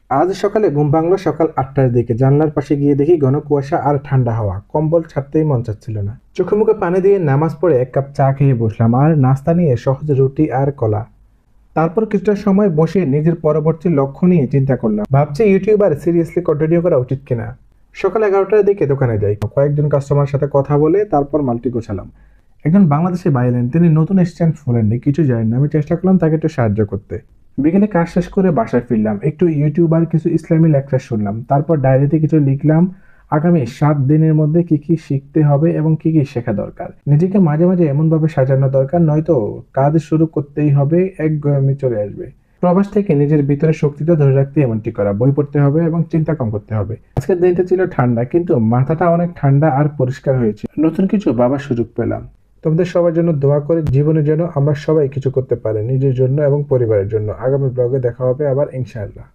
আজ সকালে ঘুম ভাঙলো সকাল ৮টার দিকে। জানলার পাশে গিয়ে দেখি ঘন কুয়াশা আর ঠান্ডা হাওয়া। কম্বল ছাড়তেই মন চাচ্ছিল না। চোখে মুখে পানি দিয়ে নামাজ পড়ে এক কাপ চা খেয়ে বসলাম আর নাস্তা নিয়ে সহজ রুটি আর কলা। তারপর কিছুটা সময় বসে নিজের পরবর্তী লক্ষ্য নিয়ে চিন্তা করলাম। ভাবছি ইউটিউব আর সিরিয়াসলি কন্টিনিউ করা উচিত কিনা। সকাল ১১টার দিকে দোকানে যাই, কয়েকজন কাস্টমার সাথে কথা বলে তারপর মালটি গোছালাম। একজন বাংলাদেশে ভাই এলেন, তিনি নতুন এসেছেন, ফোনেননি, কিছু জানেন না। আমি চেষ্টা করলাম তাকে একটু সাহায্য করতে। বিকেলে কাজ শেষ করে বাসায় ফিরলাম, একটু ইউটিউব আর কিছু ইসলামী লেকচার শুনলাম, তারপর ডায়েরিতে কিছু লিখলাম। আগামী ৭ দিনের মধ্যে কি কি শিখতে হবে এবং কি কি শেখা দরকার। নিজেকে মাঝে মাঝে এমন ভাবে সাজানো দরকার, নয়তো কাজ শুরু করতেই হবে, একঘেয়েমি চলে আসবে। প্রবাস থেকে নিজের ভিতরে শক্তিটা ধরে রাখতে এমনটি করা, বই পড়তে হবে এবং চিন্তা কম করতে হবে। আজকের দিনটা ছিল ঠান্ডা, কিন্তু মাথাটা অনেক ঠান্ডা আর পরিষ্কার হয়েছে। নতুন কিছু ভাবার সুযোগ পেলাম। তোমাদের সবার জন্য দোয়া করে জীবনে যেন আমরা সবাই কিছু করতে পারি, নিজের জন্য এবং পরিবারের জন্য। আগামী ব্লগে দেখা হবে আবার, ইনশাআল্লাহ।